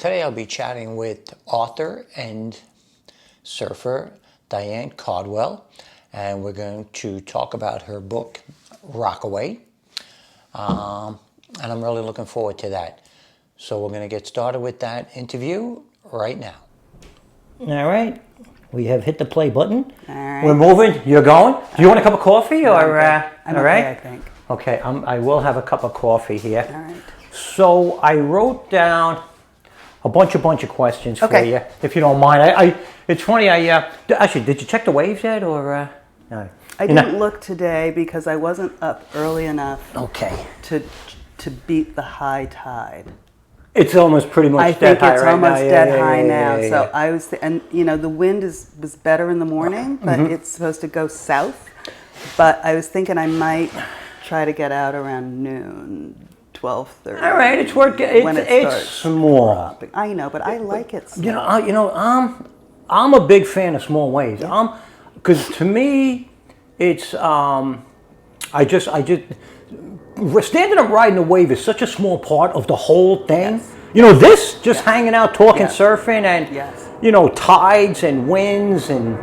Today I'll be chatting with author and surfer Diane Cardwell, and we're going to talk about her book, Rockaway, and I'm really looking forward to that. So we're going to get started with that interview right now. All right. We have hit the play button. All right. We're moving. You're going? Do you want a cup of coffee? No, or I'm all okay, right? I think. Okay, I will have a cup of coffee here. All right. So I wrote down a bunch of questions for Okay. you, if you don't mind. It's funny. Actually, did you check the waves yet, or no? I didn't look today because I wasn't up early enough. Okay. To beat the high tide. It's almost pretty much I dead think high it's right almost now. dead Yeah, high yeah, now. yeah, So yeah. I was, and the wind was better in the morning, but it's supposed to go south. But I was thinking I might try to get out around noon, 12:30. All right, it's working. It's small. Dropping. I know, but I like it small. I'm a big fan of small waves. Yeah. Because to me, it's I just standing up riding a wave is such a small part of the whole thing. Yes. This just hanging out, talking, surfing, and tides and winds, and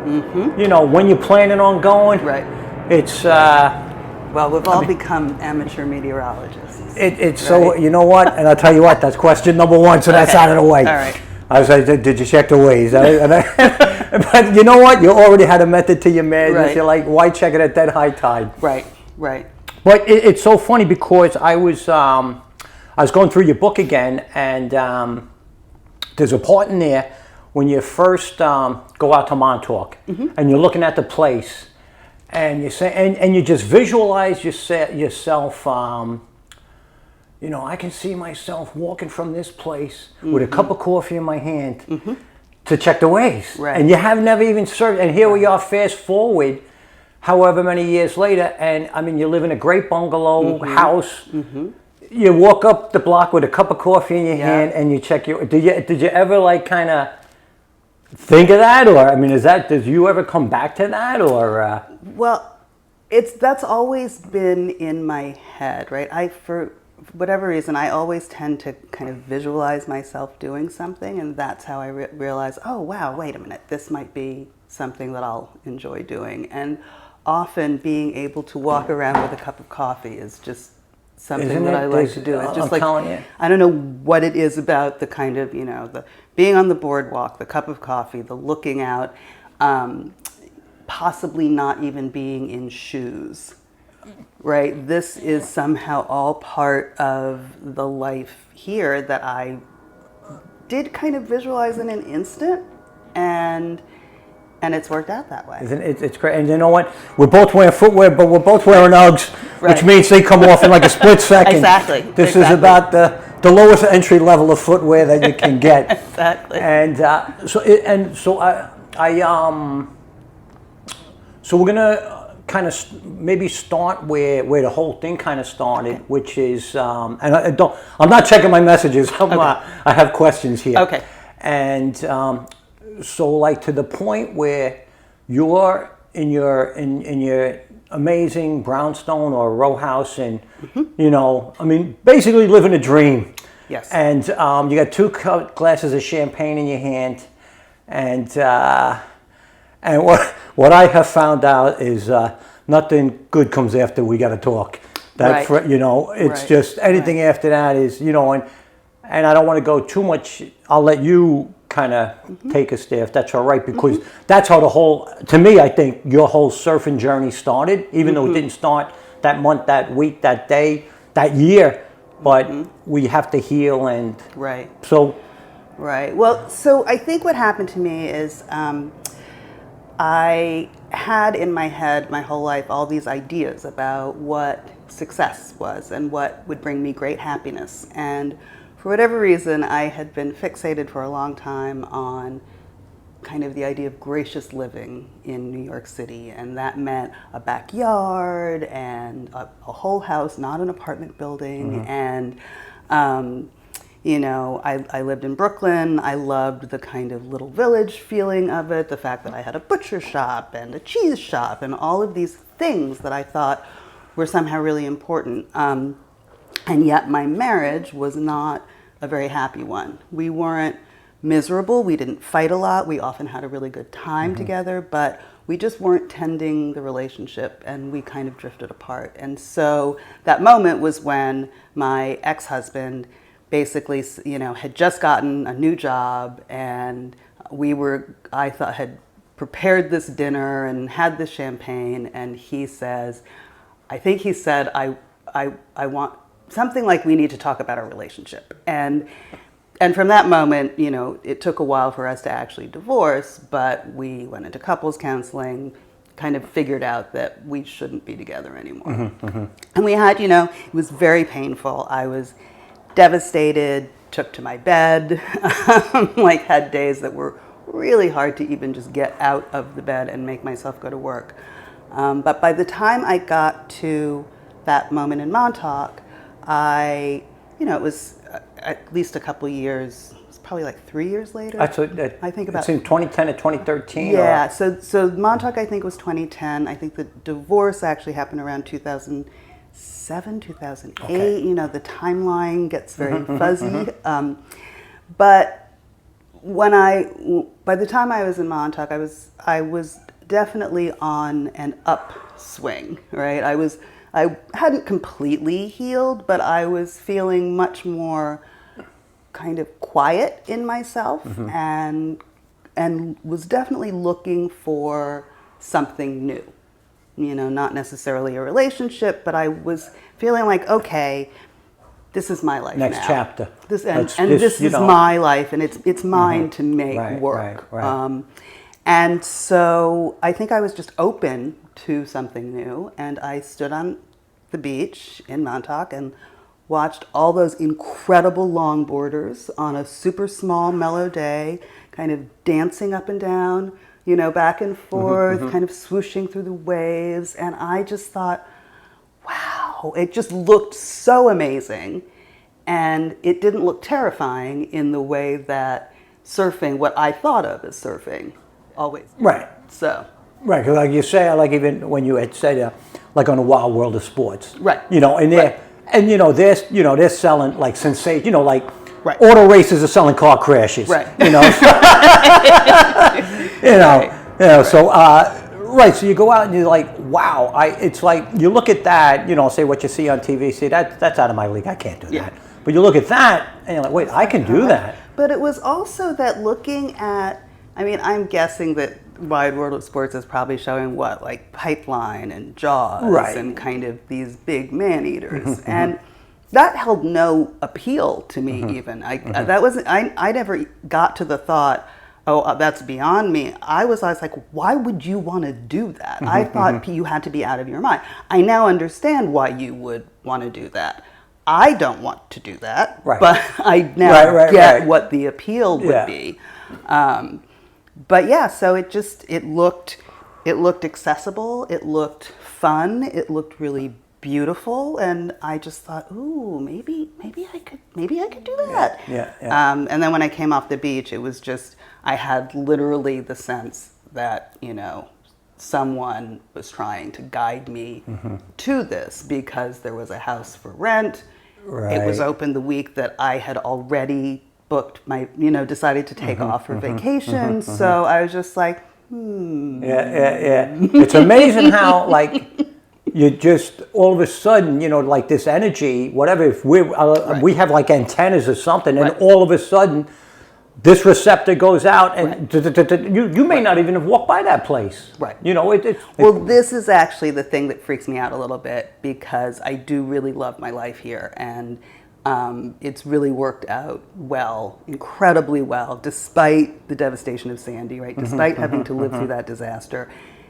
when you're planning on going. Right. It's well, we've all become amateur meteorologists. it's right? so you know what, and I'll tell you what. That's question number one. So that's out of the way. All right. I was like, did you check the waves? But you know what? You already had a method to your madness. Right. You're like, why check it at that high tide? Right. Right. But it's so funny because I was going through your book again, and there's a part in there when you first go out to Montauk, and you're looking at the place, and you say, and you just visualize yourself. I can see myself walking from this place with a cup of coffee in my hand to check the waves, Right. and you have never even searched. And here we are, fast forward. However many years later, and I mean, you live in a great bungalow house. You walk up the block with a cup of coffee in your hand, and you check your. Did you ever kind of think of that, or I mean, did you ever come back to that, or? Well, that's always been in my head, right? For whatever reason, I always tend to kind of visualize myself doing something, and that's how I realize, oh wow, wait a minute, this might be something that I'll enjoy doing. And often being able to walk around with a cup of coffee is just something that I like to do. It's just like, I don't know what it is about the kind of, the being on the boardwalk, the cup of coffee, the looking out, possibly not even being in shoes, right? This is somehow all part of the life here that I did kind of visualize in an instant, and it's worked out that way. It's great. And you know what? We're both wearing footwear, but we're both wearing Uggs, which means they come off in like a split second. Exactly. This is about the lowest entry level of footwear that you can get. Exactly. And so we're gonna kind of maybe start where the whole thing kind of started, which is and I'm not checking my messages. I have questions here. Okay. And so like to the point where you're in your amazing brownstone or row house, and I mean, basically living a dream. Yes. And you got two glasses of champagne in your hand, and what I have found out is nothing good comes after we got to talk. That right. It's just anything after that is and I don't want to go too much. I'll let you kind of take us there if that's all right, because that's how to me, I think your whole surfing journey started, even though it didn't start that month, that week, that day, that year, but we have to heal. And right. So right. Well, so I think what happened to me is I had in my head my whole life all these ideas about what success was and what would bring me great happiness. And for whatever reason, I had been fixated for a long time on kind of the idea of gracious living in New York City. And that meant a backyard and a whole house, not an apartment building. And, I lived in Brooklyn. I loved the kind of little village feeling of it, the fact that I had a butcher shop and a cheese shop and all of these things that I thought were somehow really important. And yet my marriage was not a very happy one. We weren't miserable. We didn't fight a lot. We often had a really good time together, but we just weren't tending the relationship, and we kind of drifted apart. And so that moment was when my ex-husband basically, had just gotten a new job, and I thought, had prepared this dinner and had this champagne, and he says, I think he said, I want something like, we need to talk about our relationship. And from that moment, it took a while for us to actually divorce, but we went into couples counseling, kind of figured out that we shouldn't be together anymore. And we had, it was very painful. I was devastated, took to my bed, had days that were really hard to even just get out of the bed and make myself go to work. But by the time I got to that moment in Montauk, it was at least a couple years. It was probably like 3 years later. I think about. It's in 2010 to 2013. Yeah. So Montauk, I think, was 2010. I think the divorce actually happened around 2007, 2008. Okay. The timeline gets very fuzzy. But by the time I was in Montauk, I was definitely on an upswing, right? I hadn't completely healed, but I was feeling much more kind of quiet in myself, and was definitely looking for something new. Not necessarily a relationship, but I was feeling like, okay, this is my life now. Next chapter. This is my life, and it's mine to make work. Right. And so I think I was just open to something new, and I stood on the beach in Montauk and watched all those incredible longboarders on a super small, mellow day, kind of dancing up and down, back and forth, kind of swooshing through the waves. And I just thought, wow, it just looked so amazing. And it didn't look terrifying in the way that surfing, what I thought of as surfing, always. Right. So. Right, because like you say, like even when you had said, like on the Wild World of Sports. Right. And they're selling like sensation, like right. Auto races are selling car crashes. Right. Right, so you go out and you're like, wow, it's like, you look at that, say what you see on TV, see, that's out of my league, I can't do that. But you look at that, and you're like, wait, I can do that. But it was also that looking at, I'm guessing that Wide World of Sports is probably showing like Pipeline and Jaws and kind of these big man-eaters. And that held no appeal to me even. I never got to the thought, oh, that's beyond me. I was like, why would you want to do that? I thought you had to be out of your mind. I now understand why you would want to do that. I don't want to do that, but I now get what the appeal would be. But yeah, so it looked accessible, it looked fun, it looked really beautiful, and I just thought, ooh, maybe I could do that. Yeah. And then when I came off the beach, it was just, I had literally the sense that, someone was trying to guide me to this, because there was a house for rent. It was open the week that I had already booked my, decided to take off for vacation. So I was just like, Yeah. It's amazing how, like, you just, all of a sudden, like this energy, whatever, if we have like antennas or something, and all of a sudden, this receptor goes out, and you may not even have walked by that place. Right. Well, this is actually the thing that freaks me out a little bit, because I do really love my life here, and it's really worked out well, incredibly well, despite the devastation of Sandy, right? Despite having to live through that disaster.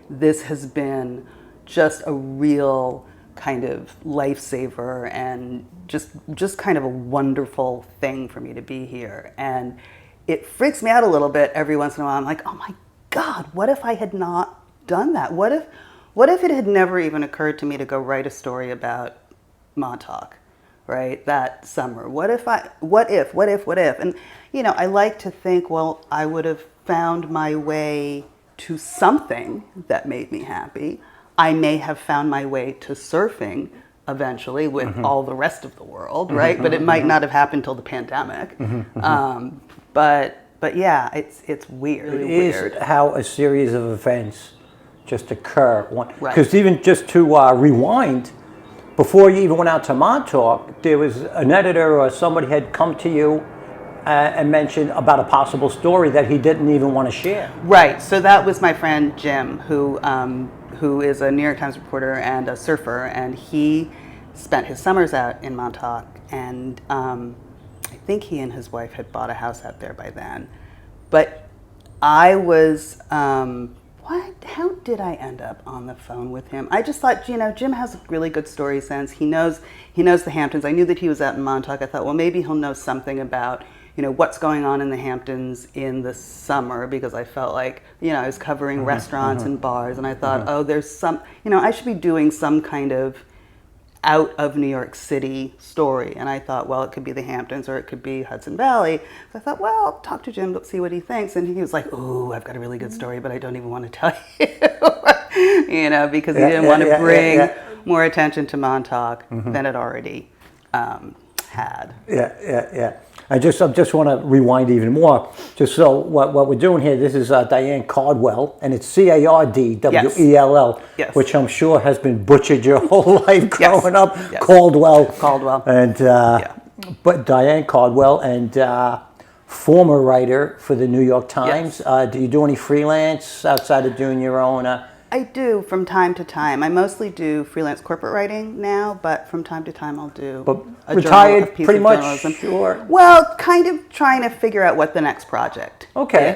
This has been just a real kind of lifesaver, and just kind of a wonderful thing for me to be here. And it freaks me out a little bit every once in a while. I'm like, oh my God, what if I had not done that? What if it had never even occurred to me to go write a story about Montauk, right, that summer? What if? And, I like to think, well, I would have found my way to something that made me happy. I may have found my way to surfing eventually with all the rest of the world, right? But it might not have happened till the pandemic. But yeah, it's weird. It is how a series of events just occur. Right. Because even just to rewind, before you even went out to Montauk, there was an editor or somebody had come to you and mentioned about a possible story that he didn't even want to share. Right. So that was my friend Jim, who is a New York Times reporter and a surfer, and he spent his summers out in Montauk, and I think he and his wife had bought a house out there by then. But I was, how did I end up on the phone with him? I just thought, Jim has a really good story sense. He knows the Hamptons. I knew that he was out in Montauk. I thought, well, maybe he'll know something about, what's going on in the Hamptons in the summer, because I felt like, I was covering restaurants and bars, and I thought, oh, there's some, I should be doing some kind of out of New York City story. And I thought, well, it could be the Hamptons or it could be Hudson Valley. So I thought, well, I'll talk to Jim, see what he thinks. And he was like, ooh, I've got a really good story, but I don't even want to tell you, because he didn't want to bring more attention to Montauk than it already had. Yeah. I just want to rewind even more. Just so what we're doing here, this is Diane Cardwell, and it's Cardwell, yes. Which I'm sure has been butchered your whole life growing up. Yes. Caldwell. And but Diane Cardwell, and former writer for the New York Times. Yes. Do you do any freelance outside of doing your own? I do from time to time. I mostly do freelance corporate writing now, but from time to time I'll do a retired piece pretty of much, journalism. sure. Well, kind of trying to figure out what the next project is.